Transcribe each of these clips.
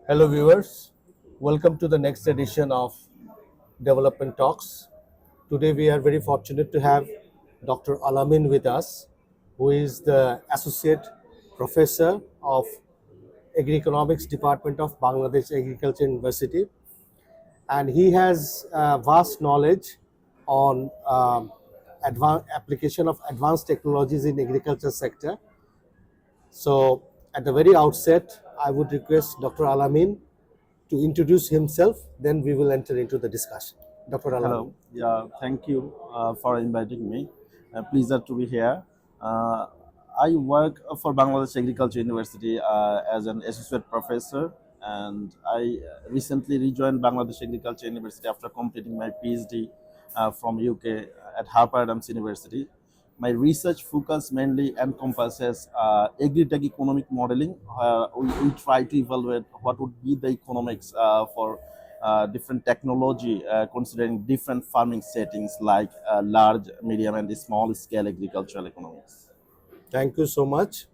Hello, viewers. Welcome to the next edition of Development Talks. Today, we are very fortunate to have Dr. Alamin with us, who is the Associate Professor of Agri-Economics Department of Bangladesh Agriculture University, and he has vast knowledge on application of advanced technologies in agriculture sector. So, at the very outset, I would request Dr. Alamin to introduce himself, then we will enter into the discussion. Dr. Alamin. Hello. Yeah, thank you for inviting me. Pleasure to be here. Uh, I work for Bangladesh Agriculture University as an associate professor, and I recently rejoined Bangladesh Agriculture University after completing my PhD from UK at Harper Adams University. My research focus mainly encompasses agri-tech economic modeling. We try to evaluate what would be the economics for different technology considering different farming settings like large, medium, and small scale agricultural economics. Thank you so much.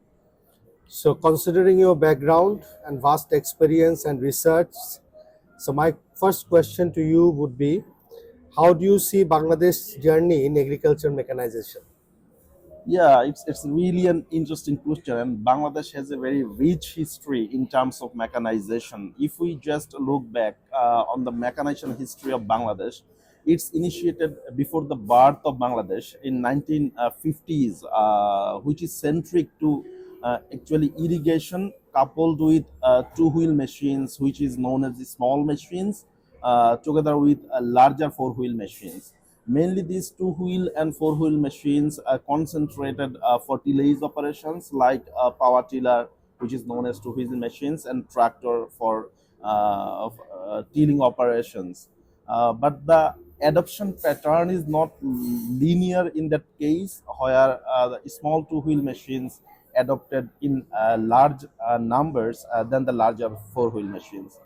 So, considering your background and vast experience and research, so my first question to you would be, how do you see Bangladesh's journey in agriculture mechanization? Yeah, it's really an interesting question, and Bangladesh has a very rich history in terms of mechanization. If we just look back on the mechanization history of Bangladesh, it's initiated before the birth of Bangladesh in 1950s, which is centric to actually irrigation coupled with two-wheel machines, which is known as the small machines, together with larger four-wheel machines. Mainly these two-wheel and four-wheel machines are concentrated for tillage operations like power tiller, which is known as two-wheel machines, and tractor for tilling operations. But the adoption pattern is not linear in that case, where the small two-wheel machines adopted in large numbers than the larger four-wheel machines.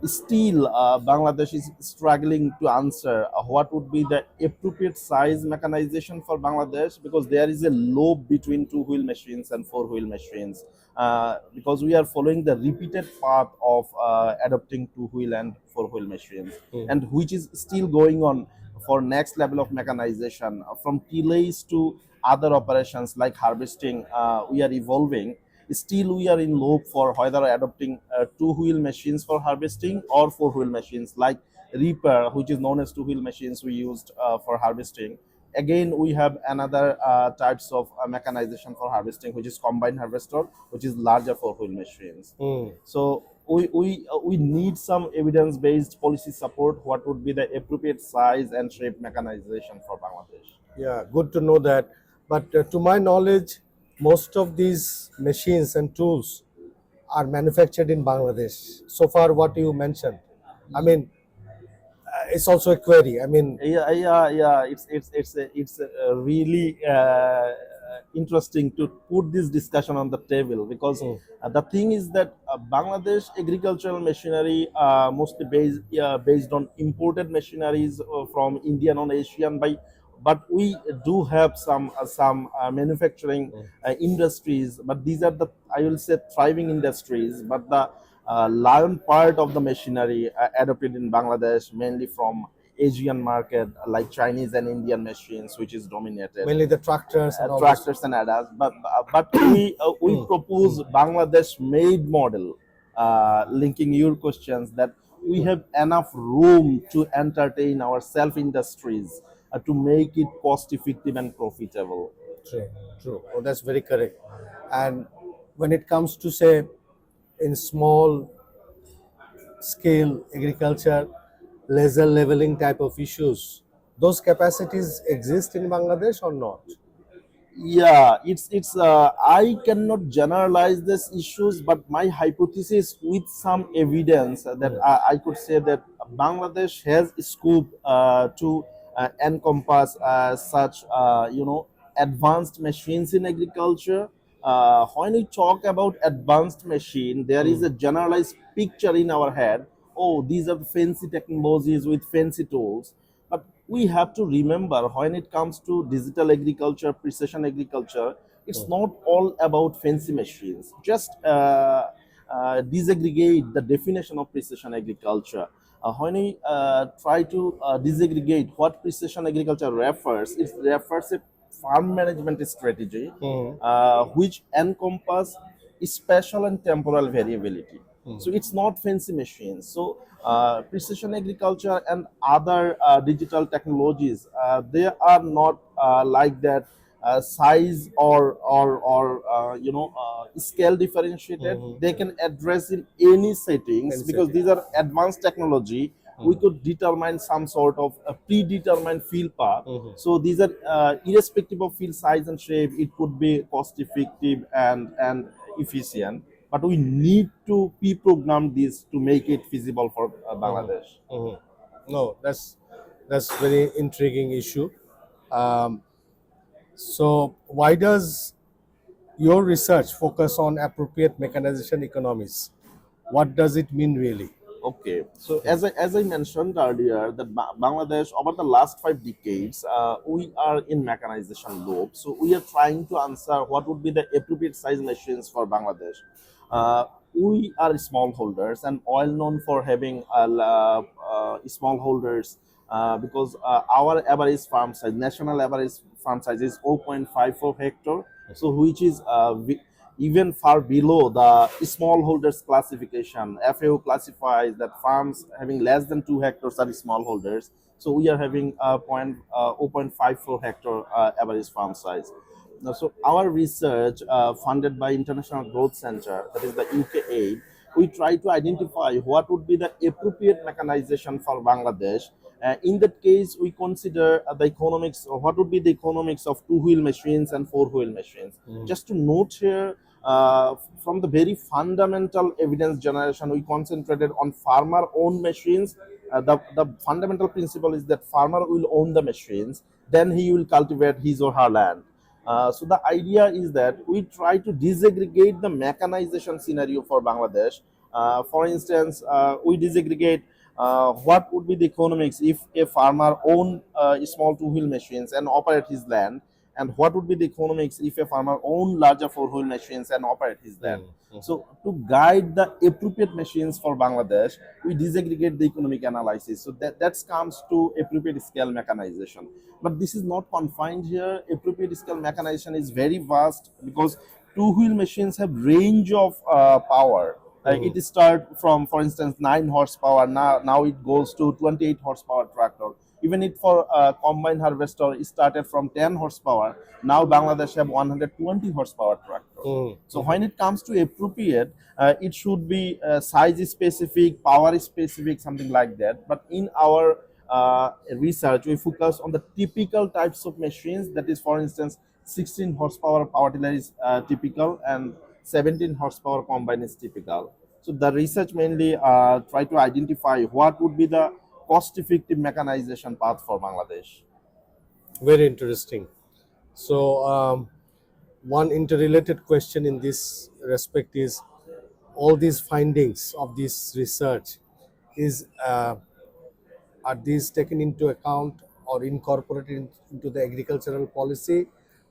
Still, Bangladesh is struggling to answer what would be the appropriate size mechanization for Bangladesh, because there is a loop between two-wheel machines and four-wheel machines. Because we are following the repeated path of adopting two-wheel and four-wheel machines, and which is still going on for next level of mechanization from tillage to other operations like harvesting. We are evolving. Still, we are in loop for whether adopting two-wheel machines for harvesting or four-wheel machines like reaper, which is known as two-wheel machines we used for harvesting. Again, we have another types of mechanization for harvesting, which is combine harvester, which is larger four-wheel machines. So we need some evidence-based policy support. What would be the appropriate size and shape mechanization for Bangladesh? Yeah, good to know that. But to my knowledge, most of these machines and tools are manufactured in Bangladesh. So far, what you mentioned, I mean, it's also a query. I mean, Yeah. It's really interesting to put this discussion on the table, because the thing is that Bangladesh agricultural machinery mostly based on imported machineries from Indian or Asian by. But we do have some manufacturing industries, but these are the, I will say, thriving industries. But the lion part of the machinery adopted in Bangladesh mainly from Asian market like Chinese and Indian machines, which is dominated mainly the tractors and all those. tractors and ADAS. But we propose Bangladesh made model, linking your questions, that we have enough room to entertain our self industries to make it cost effective and profitable. True, true. Oh, that's very correct. And when it comes to say in small scale agriculture, laser leveling type of issues, those capacities exist in Bangladesh or not? Yeah, it's I cannot generalize these issues, but my hypothesis with some evidence that I could say that Bangladesh has scope to encompass such advanced machines in agriculture. When we talk about advanced machine, there is a generalized picture in our head. Oh, these are fancy technologies with fancy tools. But we have to remember, when it comes to digital agriculture, precision agriculture, it's not all about fancy machines. Just disaggregate the definition of precision agriculture. When we try to disaggregate what precision agriculture refers, it refers a farm management strategy which encompass spatial and temporal variability. So it's not fancy machines. So precision agriculture and other digital technologies, they are not like that size or scale differentiated. They can address in any settings Any because these are advanced technology. We could determine some sort of a predetermined field path. So these are irrespective of field size and shape, it could be cost effective and efficient. But we need to pre-program this to make it feasible for Bangladesh. No, that's very intriguing issue. Um, so why does your research focus on appropriate mechanization economies? What does it mean really? Okay, so as I mentioned earlier, that Bangladesh over the last 5 decades, we are in mechanization loop. So we are trying to answer what would be the appropriate size machines for Bangladesh. We are smallholders and well known for having smallholders because our average farm size, national average farm size is 0.54 hectare. So which is even far below the smallholders classification. FAO classifies that farms having less than 2 hectares are smallholders. So we are having 0.54 hectare average farm size. Now, so our research funded by International Growth Center, that is the UKAID, we try to identify what would be the appropriate mechanization for Bangladesh. In that case, we consider the economics, or what would be the economics of two-wheel machines and four-wheel machines. Just to note here, from the very fundamental evidence generation, we concentrated on farmer-owned machines. The fundamental principle is that farmer will own the machines, then he will cultivate his or her land. So the idea is that we try to disaggregate the mechanization scenario for Bangladesh. For instance, we disaggregate what would be the economics if a farmer own small two-wheel machines and operate his land, and what would be the economics if a farmer own larger four-wheel machines and operate his land. So to guide the appropriate machines for Bangladesh, we disaggregate the economic analysis. So that comes to appropriate scale mechanization. But this is not confined here. Appropriate scale mechanization is very vast because two-wheel machines have range of power. It start from, for instance, 9 horsepower. Now it goes to 28 horsepower tractor. Even it for combine harvester, it started from 10 horsepower. Now Bangladesh have 120 horsepower tractor. So when it comes to appropriate, it should be size specific, power specific, something like that. But in our research, we focus on the typical types of machines. That is, for instance, 16 horsepower power tiller is typical, and 17 horsepower combine is typical. So the research mainly try to identify what would be the cost-effective mechanization path for Bangladesh. Very interesting. So, one interrelated question in this respect is all these findings of this research is are these taken into account or incorporated into the agricultural policy,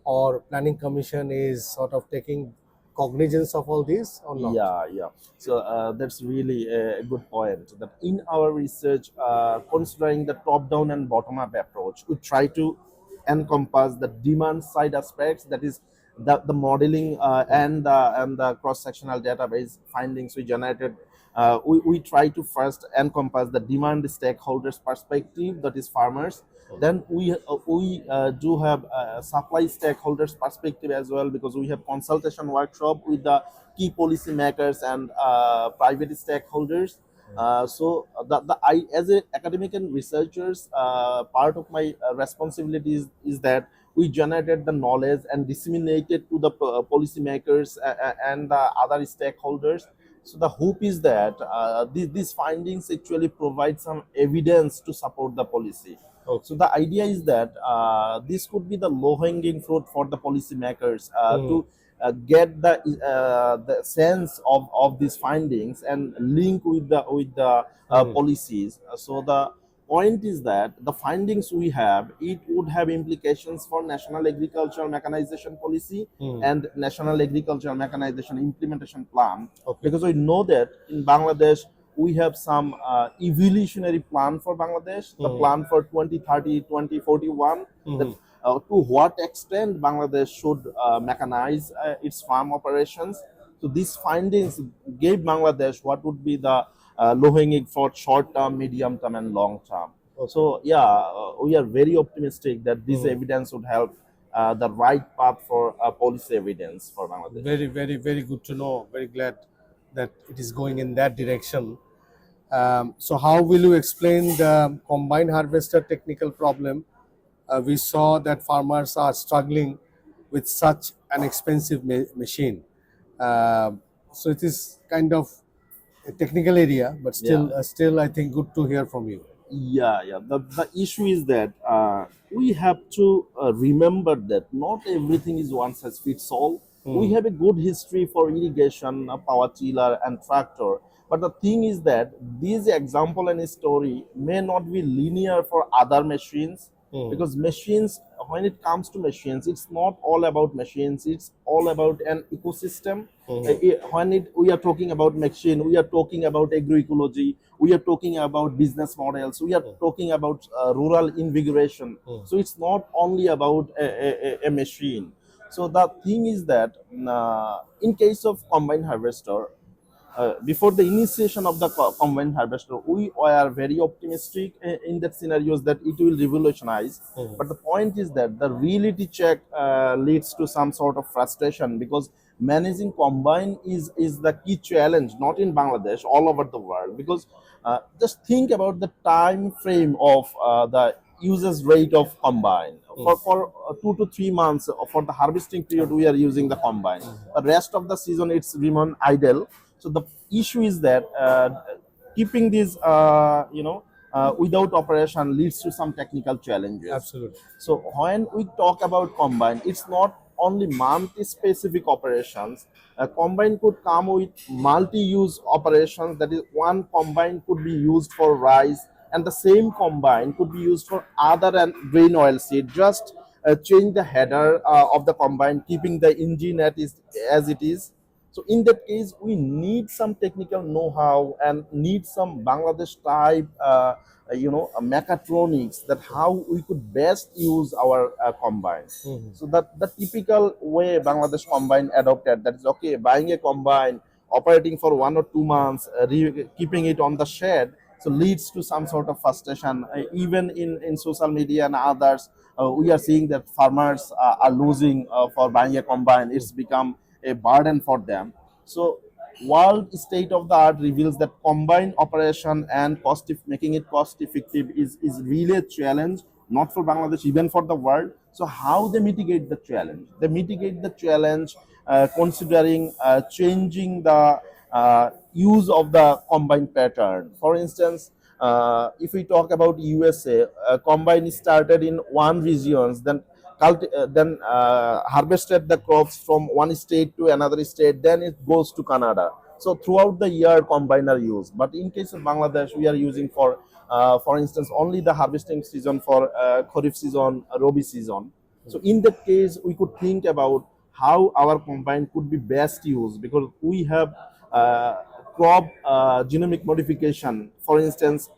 or planning commission is sort of taking cognizance of all this or not? Yeah. So that's really a good point. That in our research, considering the top-down and bottom-up approach, we try to encompass the demand side aspects. That is the modeling and the cross-sectional database findings we generated. We try to first encompass the demand stakeholders perspective, that is farmers. Then we do have supply stakeholders perspective as well, because we have consultation workshop with the key policy makers and private stakeholders. So as a academic and researchers, part of my responsibilities is that we generated the knowledge and disseminated to the policy makers and the other stakeholders. So the hope is that these findings actually provide some evidence to support the policy. Okay. So the idea is that this could be the low-hanging fruit for the policymakers to get the sense of these findings and link with the policies. So the point is that the findings we have, it would have implications for national agricultural mechanization policy and national agricultural mechanization implementation plan. Okay. Because we know that in Bangladesh we have some evolutionary plan for Bangladesh, the plan for 2030, 2041, that to what extent Bangladesh should mechanize its farm operations. So these findings gave Bangladesh what would be the low-hanging for short-term, medium-term, and long-term. So yeah, we are very optimistic that this evidence would help the right path for policy evidence for Bangladesh. Very, very, very good to know. Very glad that it is going in that direction. So, how will you explain the combine harvester technical problem? We saw that farmers are struggling with such an expensive machine. So, it is kind of a technical area, but still, I think good to hear from you. Yeah. The issue is that we have to remember that not everything is one size fits all. We have a good history for irrigation, power tiller, and tractor. But the thing is that this example and story may not be linear for other machines, because machines, when it comes to machines, it's not all about machines, it's all about an ecosystem. We are talking about machine, we are talking about agroecology, we are talking about business models, we are talking about rural invigoration. So it's not only about a machine. So the thing is that in case of combine harvester, before the initiation of the combine harvester, we are very optimistic in that scenarios that it will revolutionize. But the point is that the reality check leads to some sort of frustration, because managing combine is the key challenge, not in Bangladesh, all over the world. Because just think about the time frame of the uses rate of combine. For 2 to 3 months for the harvesting period, we are using the combine. The rest of the season, it's remain idle. So the issue is that keeping this, without operation leads to some technical challenges. Absolutely. So when we talk about combine, it's not only multi-specific operations. A combine could come with multi-use operations. That is, one combine could be used for rice, and the same combine could be used for other and grain oil seed. Just change the header of the combine, keeping the engine as it is. So in that case, we need some technical know-how and need some Bangladesh type, mechatronics, that how we could best use our combine. So that the typical way Bangladesh combine adopted, that is okay, buying a combine, operating for 1 or 2 months, keeping it on the shed, so leads to some sort of frustration. Even in social media and others, we are seeing that farmers are losing for buying a combine. It's become a burden for them. So world state of the art reveals that combined operation and making it cost effective is really a challenge, not for Bangladesh, even for the world. So how they mitigate the challenge? They mitigate the challenge considering changing the use of the combined pattern. For instance, if we talk about USA, combine started in one regions, then harvested the crops from one state to another state, then it goes to Canada. So throughout the year, combine are used. But in case of Bangladesh, we are using for instance, only the harvesting season for Kharif season, Rabi season. So in that case, we could think about how our combine could be best used, because we have crop genomic modification. For instance,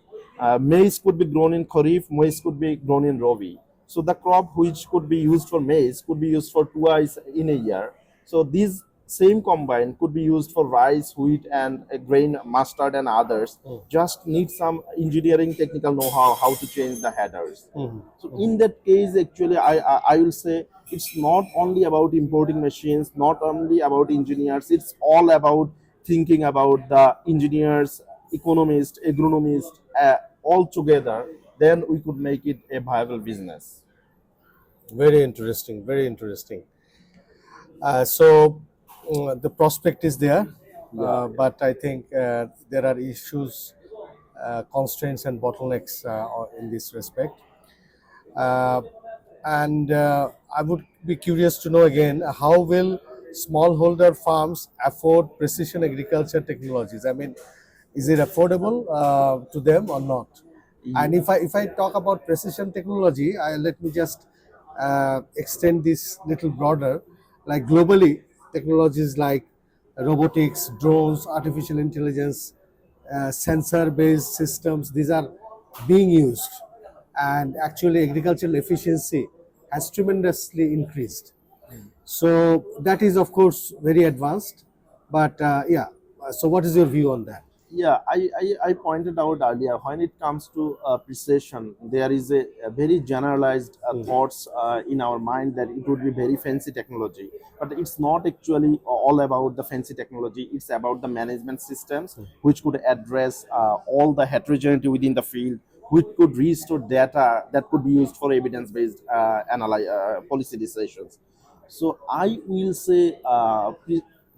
maize could be grown in Kharif, maize could be grown in Rabi. So the crop which could be used for maize could be used for twice in a year. So these same combine could be used for rice, wheat, and grain, mustard, and others. Just need some engineering technical know-how how to change the headers. So in that case, actually, I will say it's not only about importing machines, not only about engineers. It's all about thinking about the engineers, economists, agronomists, all together. Then we could make it a viable business. Very interesting. Very interesting. So the prospect is there, but I think there are issues, constraints, and bottlenecks in this respect. Uh, and I would be curious to know again, how will smallholder farms afford precision agriculture technologies? I mean, is it affordable to them or not? And if I talk about precision technology, let me just extend this little broader. Like globally, technologies like robotics, drones, artificial intelligence, sensor-based systems, these are being used, and actually agricultural efficiency has tremendously increased. So that is of course very advanced, but yeah. So what is your view on that? Yeah, I pointed out earlier, when it comes to precision, there is a very generalized thoughts in our mind that it would be very fancy technology, but it's not actually all about the fancy technology. It's about the management systems which could address all the heterogeneity within the field, which could restore data that could be used for evidence-based policy decisions. So I will say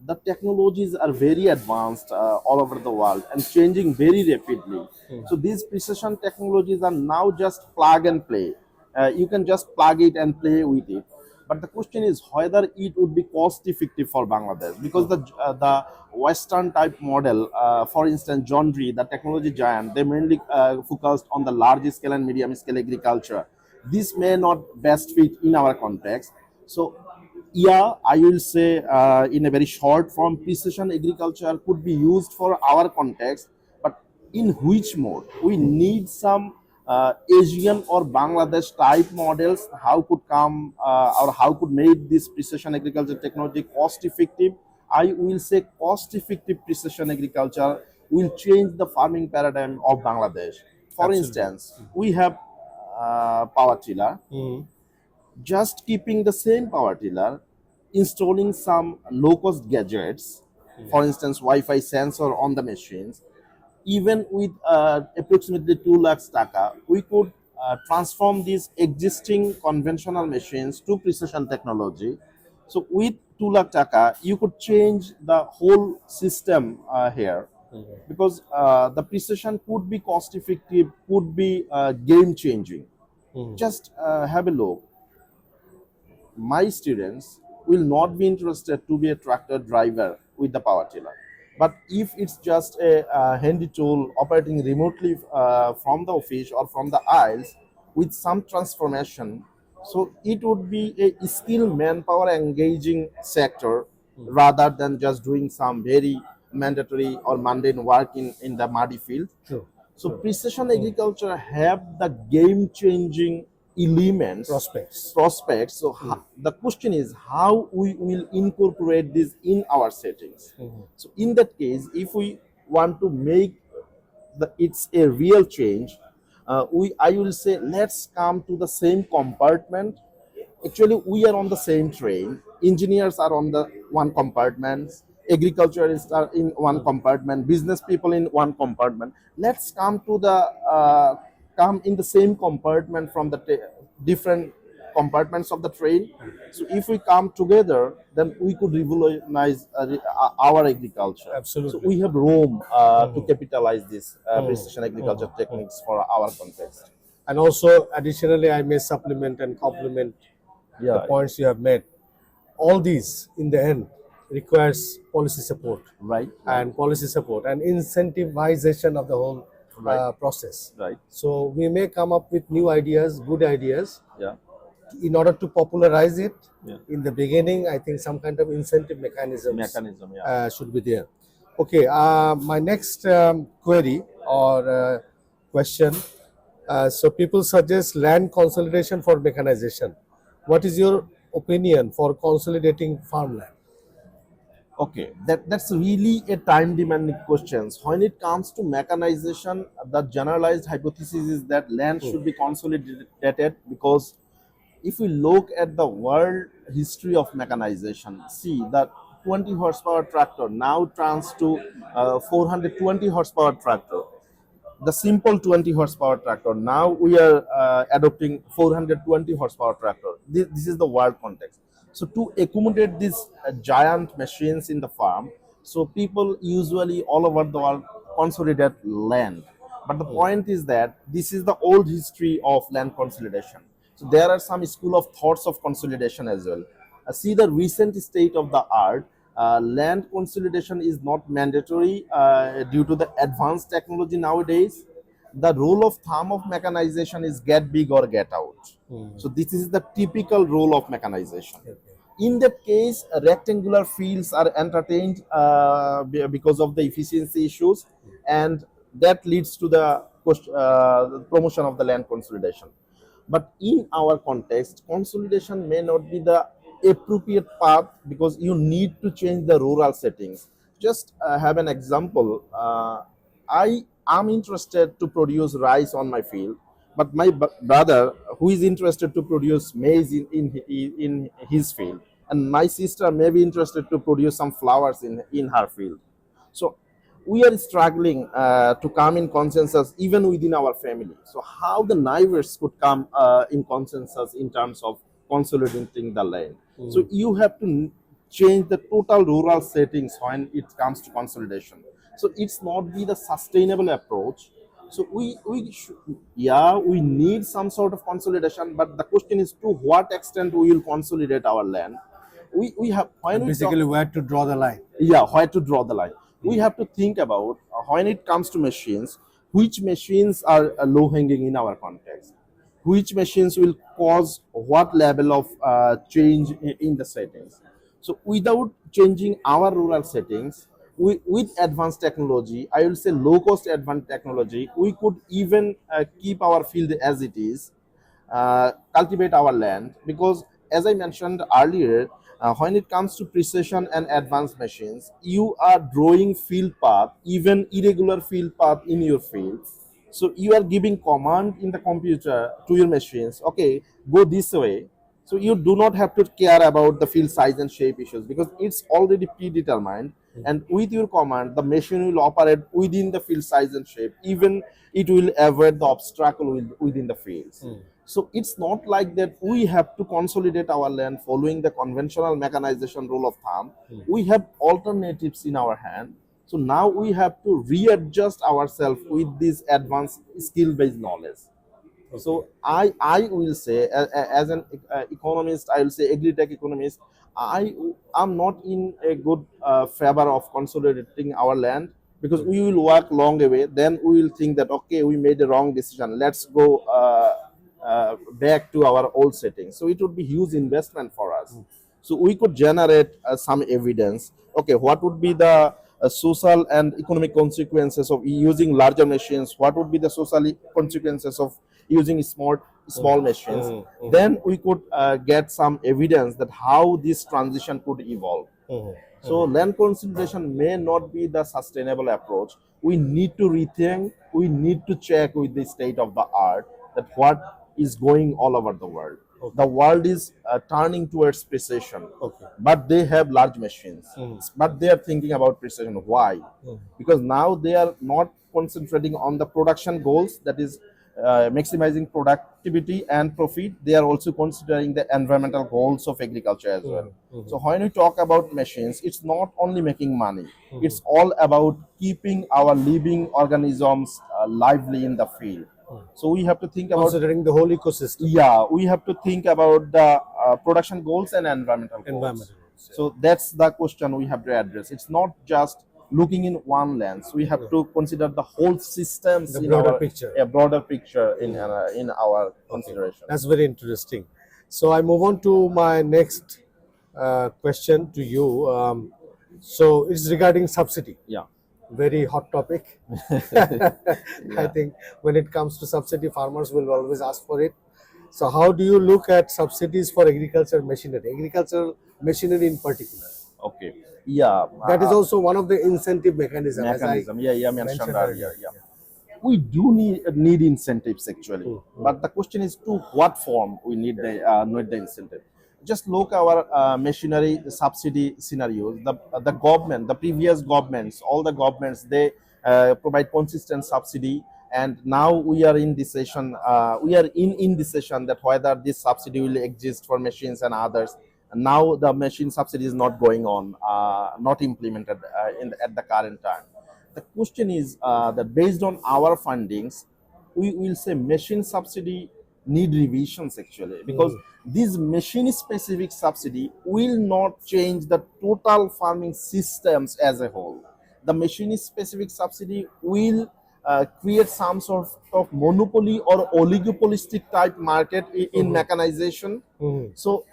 the technologies are very advanced all over the world and changing very rapidly. So these precision technologies are now just plug and play. You can just plug it and play with it. But the question is whether it would be cost effective for Bangladesh, because the Western type model, for instance, John Deere, the technology giant, they mainly focused on the large scale and medium scale agriculture. This may not best fit in our context. So yeah, I will say in a very short form, precision agriculture could be used for our context, but in which mode? We need some Asian or Bangladesh type models. How could come or how could make this precision agriculture technology cost effective? I will say cost effective precision agriculture will change the farming paradigm of Bangladesh. For Absolutely. instance, we have power tiller, Mhm. just keeping the same power tiller, installing some low cost gadgets, for instance, Wi Fi sensor on the machines, even with approximately 2 lakhs taka, we could transform these existing conventional machines to precision technology. So with 2 lakh taka, you could change the whole system here, because the precision could be cost effective, could be game changing. Just have a look. My students will not be interested to be a tractor driver with the power tiller. But if it's just a handy tool operating remotely from the office or from the aisles with some transformation, so it would be a skilled manpower engaging sector rather than just doing some very mandatory or mundane work in the muddy field. True. So precision agriculture have the game changing elements, Prospects. prospects. So the question is how we will incorporate this in our settings. So in that case, if we want to make it's a real change, we I will say let's come to the same compartment. Actually, we are on the same train. Engineers are on the one compartment, agriculturists are in one compartment, business people in one compartment. Let's come to the come in the same compartment from the different compartments of the train. So if we come together, then we could revolutionize our agriculture. So Absolutely. we have room to capitalize this precision agriculture techniques for our context. And also, additionally, I may supplement and complement the Yeah, points you have made. All these, in the end, requires policy support right, right, and policy support and incentivization of the whole right, process. right. So we may come up with new ideas, good ideas, Yeah, in order to popularize it. yeah. In the beginning, I think some kind of incentive mechanisms Mechanism, yeah. should be there. Okay, my next query or question. So people suggest land consolidation for mechanization. What is your opinion for consolidating farmland? Okay, that's really a time demanding question. When it comes to mechanization, the generalized hypothesis is that land should be consolidated, because if we look at the world history of mechanization, see that 20 horsepower tractor now turns to 420 horsepower tractor. The simple 20 horsepower tractor, now we are adopting 420 horsepower tractor. This is the world context. So to accommodate these giant machines in the farm, so people usually all over the world consolidate land. But the point is that this is the old history of land consolidation. So there are some school of thoughts of consolidation as well. See the recent state of the art. Land consolidation is not mandatory due to the advanced technology nowadays. the rule of thumb of mechanization is get big or get out. So this is the typical rule of mechanization. In that case, rectangular fields are entertained because of the efficiency issues, and that leads to the promotion of the land consolidation. But in our context, consolidation may not be the appropriate path because you need to change the rural settings. Just have an example. I am interested to produce rice on my field, but my brother, who is interested to produce maize in his field, and my sister may be interested to produce some flowers in her field. So we are struggling to come in consensus even within our family. So how the neighbors could come in consensus in terms of consolidating the land? So you have to change the total rural settings when it comes to consolidation. So it's not be the sustainable approach. So we should, yeah, we need some sort of consolidation, but the question is to what extent we will consolidate our land. We have when we talk, Basically, where to draw the line. yeah, where to draw the line. We have to think about when it comes to machines, which machines are low hanging in our context, which machines will cause what level of change in the settings. So without changing our rural settings, with advanced technology, I will say low cost advanced technology, we could even keep our field as it is, cultivate our land, because as I mentioned earlier, when it comes to precision and advanced machines, you are drawing field path, even irregular field path in your field. So you are giving command in the computer to your machines, okay, go this way. So you do not have to care about the field size and shape issues because it's already predetermined. And with your command, the machine will operate within the field size and shape. Even it will avoid the obstacle within the fields. So it's not like that we have to consolidate our land following the conventional mechanization rule of thumb. We have alternatives in our hand. So now we have to readjust ourselves with this advanced skill-based knowledge. So I will say, as an economist, I will say agri-tech economist, I am not in a good favor of consolidating our land because we will work long away. Then we will think that okay, we made a wrong decision. Let's go back to our old settings. So it would be huge investment for us. So we could generate some evidence. Okay, what would be the social and economic consequences of using larger machines? What would be the social consequences of using small machines? Then we could get some evidence that how this transition could evolve. So land consolidation may not be the sustainable approach. We need to rethink, we need to check with the state of the art that what is going all over the world. The world is turning towards precision, but they have large machines. But they are thinking about precision. Why? Because now they are not concentrating on the production goals, that is maximizing productivity and profit. They are also considering the environmental goals of agriculture as well. So when we talk about machines, it's not only making money, it's all about keeping our living organisms lively in the field. So we have to think about, Considering the whole ecosystem. yeah, we have to think about the production goals and environmental goals. Environmental goals, yeah. So that's the question we have to address. It's not just looking in one lens. We have to consider the whole systems, The in broader our picture. a broader picture in our consideration. That's very interesting. So I move on to my next question to you. So it's regarding subsidy. Yeah. Very hot topic. I think when it comes to subsidy, farmers will always ask for it. So how do you look at subsidies for agricultural machinery in particular? Okay. Yeah. That is also one of the incentive mechanism. as I mechanism. Yeah, mentioned mentioned earlier. earlier. Yeah. We do need incentives actually, but the question is to what form we need the incentive. Just look our machinery subsidy scenarios. The government, the previous governments, all the governments, they provide consistent subsidy, and now we are in decision. We are in indecision that whether this subsidy will exist for machines and others. And now the machine subsidy is not going on, not implemented at the current time. The question is that based on our findings, we will say machine subsidy need revisions actually, because this machine specific subsidy will not change the total farming systems as a whole. The machine specific subsidy will create some sort of monopoly or oligopolistic type market in mechanization. So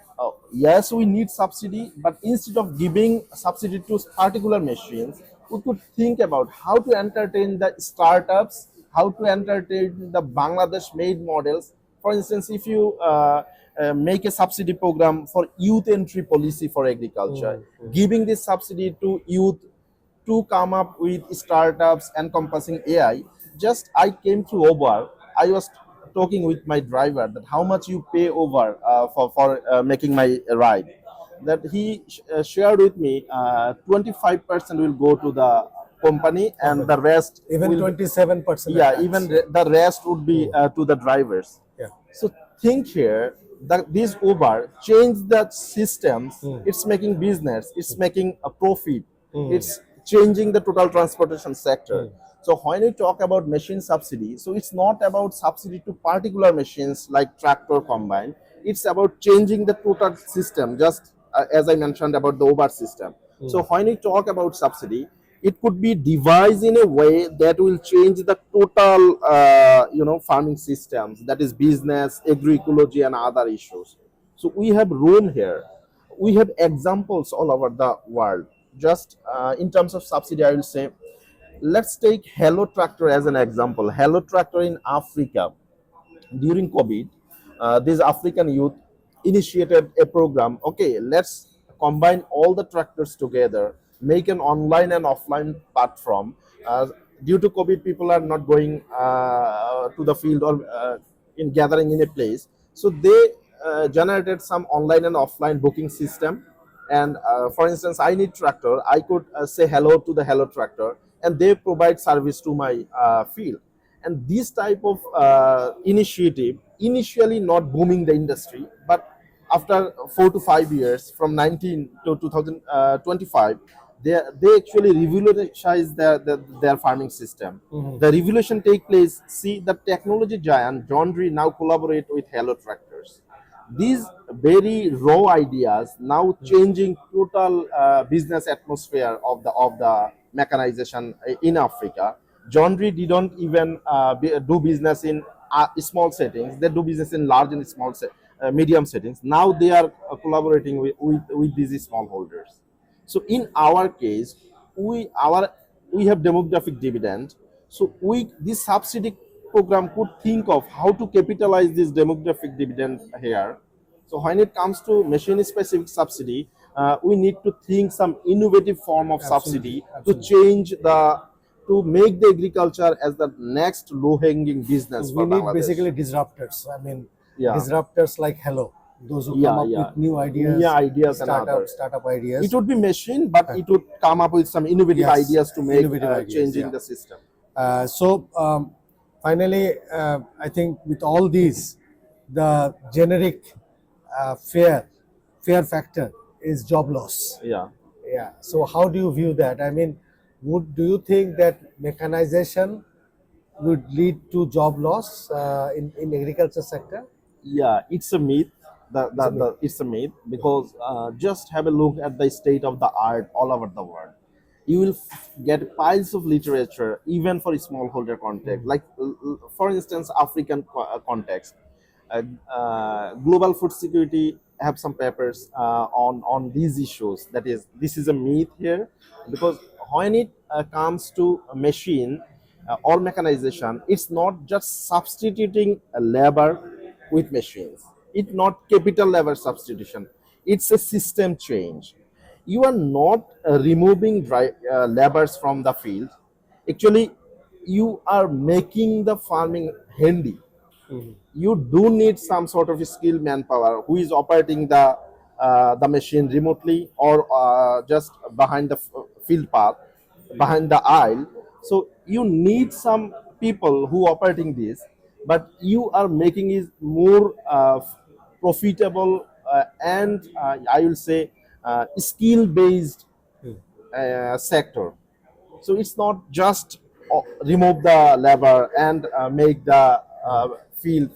yes, we need subsidy, but instead of giving subsidy to particular machines, we could think about how to entertain the startups, how to entertain the Bangladesh made models. For instance, if you make a subsidy program for youth entry policy for agriculture, giving this subsidy to youth to come up with startups encompassing AI. Just I came to Uber. I was talking with my driver that how much you pay over for making my ride. That he shared with me 25% will go to the company and the rest Even will 27%. yeah even the rest would be to the drivers. Yeah. So think here that this Uber changed the systems. It's making business. It's making a profit. It's changing the total transportation sector. So when we talk about machine subsidy, so it's not about subsidy to particular machines like tractor combine. It's about changing the total system. Just as I mentioned about the Uber system. So when we talk about subsidy, it could be devised in a way that will change the total farming systems, that is business, agroecology and other issues. So we have room here, we have examples all over the world. Just in terms of subsidy, I will say, let's take Hello Tractor as an example. Hello Tractor in Africa during COVID, these African youth initiated a program. Okay, let's combine all the tractors together, make an online and offline platform. Due to COVID, people are not going to the field or in gathering in a place. So they generated some online and offline booking system. And for instance, I need tractor. I could say hello to the Hello Tractor, and they provide service to my field. And this type of initiative initially not booming the industry, but after 4 to 5 years, from 19 to 2025, they actually revolutionized their farming system. The revolution take place. See, the technology giant John Deere now collaborate with Hello Tractors. These very raw ideas now changing total business atmosphere of the mechanization in Africa. John Deere didn't even do business in small settings. They do business in large and medium settings. Now they are collaborating with these smallholders. So in our case, we have demographic dividend. So this subsidy program could think of how to capitalize this demographic dividend here. So when it comes to machine specific subsidy, we need to think some innovative form of subsidy to change to make the agriculture as the next low hanging business We for need Bangladesh. basically disruptors. I mean, Yeah. disruptors like Hello, those who Yeah, come up yeah. with new ideas, New ideas and others. startup ideas. It would be machine, but it would come up with some innovative Yes, ideas to make innovative ideas, changing yeah. the system. Finally, I think with all these, the generic fear factor is job loss. Yeah. Yeah. So how do you view that? I mean, do you think that mechanization would lead to job loss in agriculture sector? Yeah, it's a myth. It's a myth because just have a look at the state of the art all over the world. You will get piles of literature, even for smallholder context. Like, for instance, African context. Global food security have some papers on these issues. That is, this is a myth here, because when it comes to a machine or mechanization, it's not just substituting a labor with machines. It's not capital labor substitution. It's a system change. You are not removing labors from the field. Actually, you are making the farming handy. You do need some sort of skilled manpower who is operating the machine remotely or just behind the field path, behind the aisle. So you need some people who operating this, but you are making it more profitable and I will say skill based sector. So it's not just remove the lever and make the field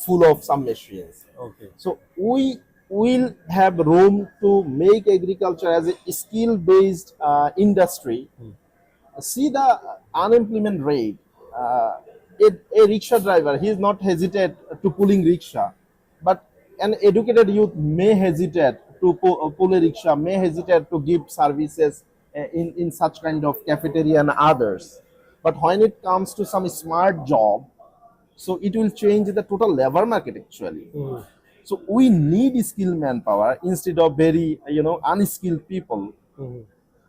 full of some machines. Okay. So we will have room to make agriculture as a skill based industry. See the unemployment rate a rickshaw driver, he is not hesitate to pulling rickshaw, but an educated youth may hesitate to pull a rickshaw, may hesitate to give services in such kind of cafeteria and others. But when it comes to some smart job, so it will change the total labor market actually. So we need skilled manpower instead of very unskilled people.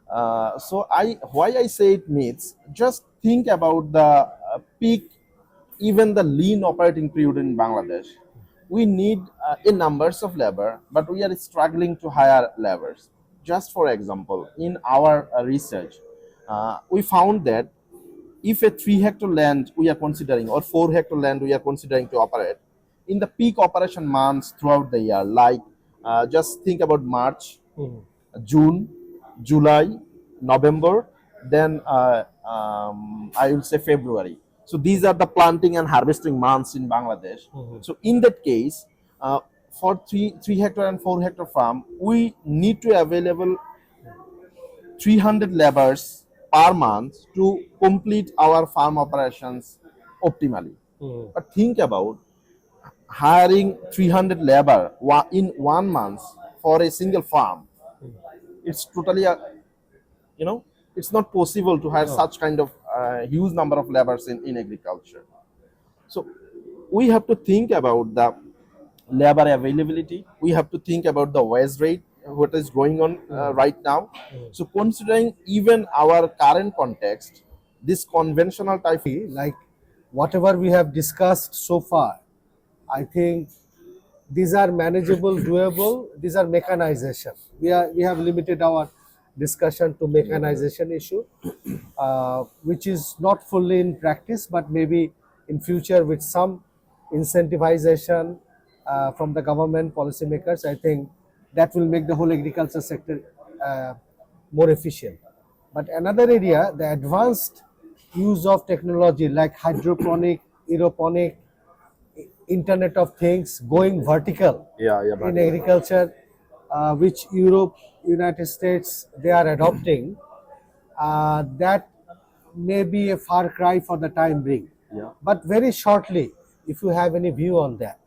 So why I say it means, just think about the peak, even the lean operating period in Bangladesh. We need a numbers of labor, but we are struggling to hire laborers. Just for example, in our research, we found that if a 3 hectare land we are considering or 4 hectare land we are considering to operate, in the peak operation months throughout the year, like just think about March, June, July, November, then I will say February. So these are the planting and harvesting months in Bangladesh. So in that case, for three hectare and 4 hectare farm, we need to available 300 laborers per month to complete our farm operations optimally. But think about hiring 300 labor in 1 month for a single farm. It's totally it's not possible to hire such kind of huge number of laborers in agriculture. So we have to think about the labor availability. We have to think about the wage rate, what is going on right now. So considering even our current context, this conventional type. Like whatever we have discussed so far, I think these are manageable, doable. These are mechanization. We have limited our discussion to mechanization issue, which is not fully in practice, but maybe in future with some incentivization from the government policymakers, I think that will make the whole agriculture sector more efficient. But another area, the advanced use of technology like hydroponic, aeroponic, Internet of Things, going vertical in agriculture, which Europe, United States, they are adopting, that may be a far cry for the time being. Yeah. But very shortly, if you have any view on that.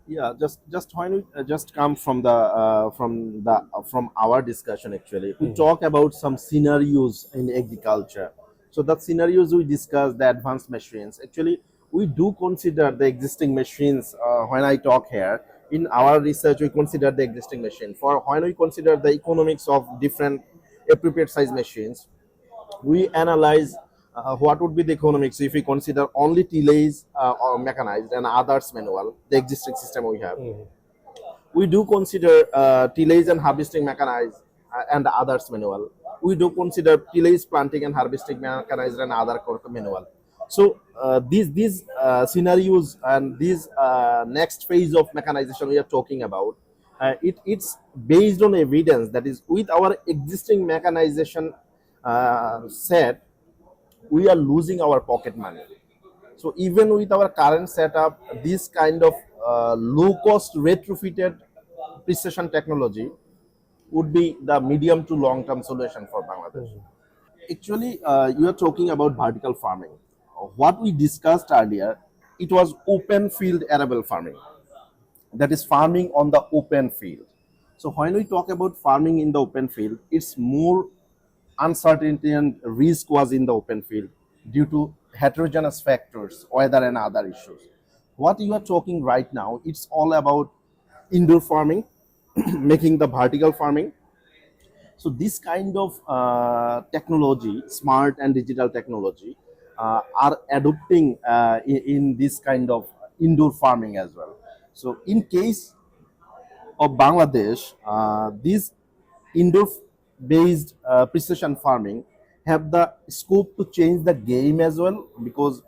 Yeah, just when we just come from from our discussion actually, we talk about some scenarios in agriculture. So that scenarios we discuss the advanced machines. Actually, we do consider the existing machines. When I talk here in our research, we consider the existing machine. For when we consider the economics of different appropriate size machines, we analyze what would be the economics if we consider only tillage or mechanized and others manual, the existing system we have. We do consider tillage and harvesting mechanized and others manual. We do consider tillage, planting and harvesting mechanized and other manual. So these scenarios and this next phase of mechanization we are talking about, it's based on evidence that is with our existing mechanization set, we are losing our pocket money. So even with our current setup, this kind of low cost retrofitted precision technology would be the medium to long term solution for Bangladesh. Actually, you are talking about vertical farming. What we discussed earlier, it was open field arable farming. That is farming on the open field. So when we talk about farming in the open field, it's more uncertainty and risk was in the open field due to heterogeneous factors, weather and other issues. What you are talking right now, it's all about indoor farming, making the vertical farming. So this kind of technology, smart and digital technology, are adopting in this kind of indoor farming as well. So in case of Bangladesh, these indoor-based precision farming have the scope to change the game as well, because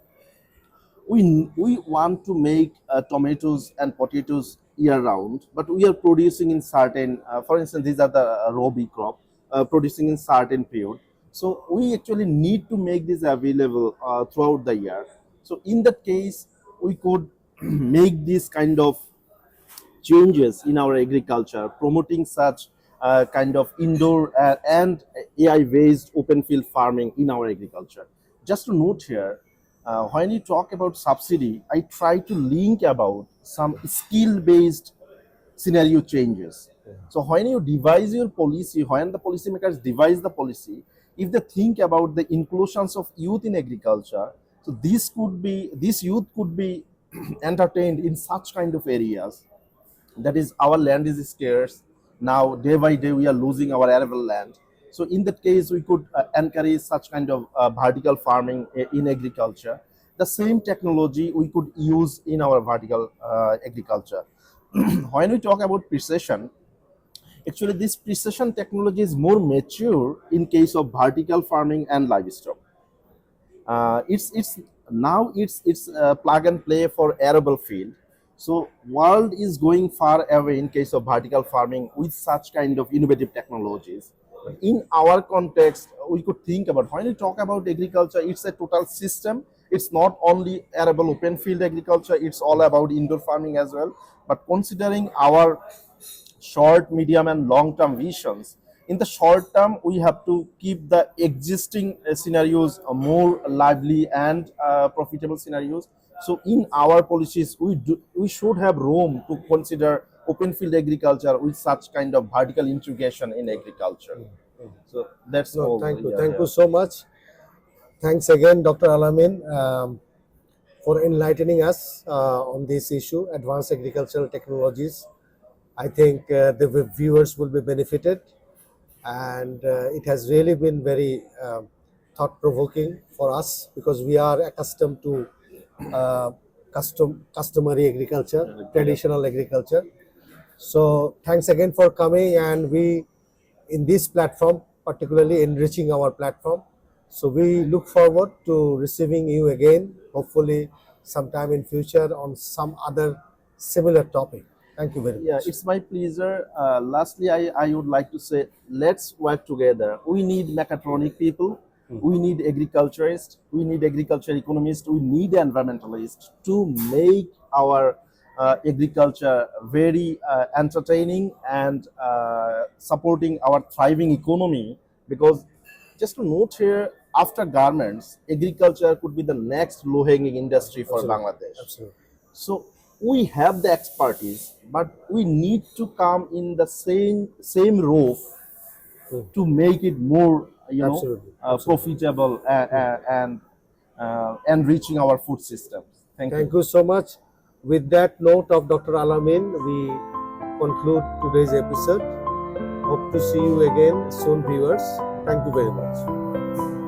we want to make tomatoes and potatoes year round, but we are producing in certain, for instance, these are the rabi crop, producing in certain period. So we actually need to make this available throughout the year. So in that case, we could make this kind of changes in our agriculture, promoting such kind of indoor and AI-based open field farming in our agriculture. Just to note here, When you talk about subsidy, I try to link about some skill-based scenario changes. So when you devise your policy, when the policymakers devise the policy, if they think about the inclusions of youth in agriculture, so this youth could be entertained in such kind of areas. That is, our land is scarce now. Day by day we are losing our arable land. So in that case we could encourage such kind of vertical farming in agriculture. The same technology we could use in our vertical agriculture. When we talk about precision, actually this precision technology is more mature in case of vertical farming and livestock. It's now it's plug and play for arable field. So world is going far away in case of vertical farming with such kind of innovative technologies. But in our context, we could think about, when we talk about agriculture, it's a total system. It's not only arable open field agriculture, it's all about indoor farming as well. But considering our short, medium, and long term visions, in the short term, we have to keep the existing scenarios more lively and profitable scenarios. So, in our policies, we should have room to consider open field agriculture with such kind of vertical integration in agriculture. So that's No, all. thank you. Yeah, Thank yeah. you so much. Thanks again, Dr. Alamin, for enlightening us on this issue, advanced agricultural technologies. I think the viewers will be benefited, and it has really been very thought-provoking for us because we are accustomed to customary agriculture, traditional agriculture. So thanks again for coming, and we in this platform, particularly enriching our platform. So we look forward to receiving you again, hopefully sometime in future on some other similar topic. Thank you very Yeah, much. it's my pleasure. Lastly, I would like to say, let's work together. We need mechatronic people. We need agriculturists. We need agriculture economists. We need environmentalists to make our agriculture very entertaining and supporting our thriving economy. Because just to note here, after garments, agriculture could be the next low-hanging industry for Absolutely. Bangladesh. Absolutely. So we have the expertise, but we need to come in the same roof to make it more, Absolutely. profitable and enriching our food systems. Thank Thank you. you so much. With that note of Dr. Alamin, we conclude today's episode. Hope to see you again soon, viewers. Thank you very much.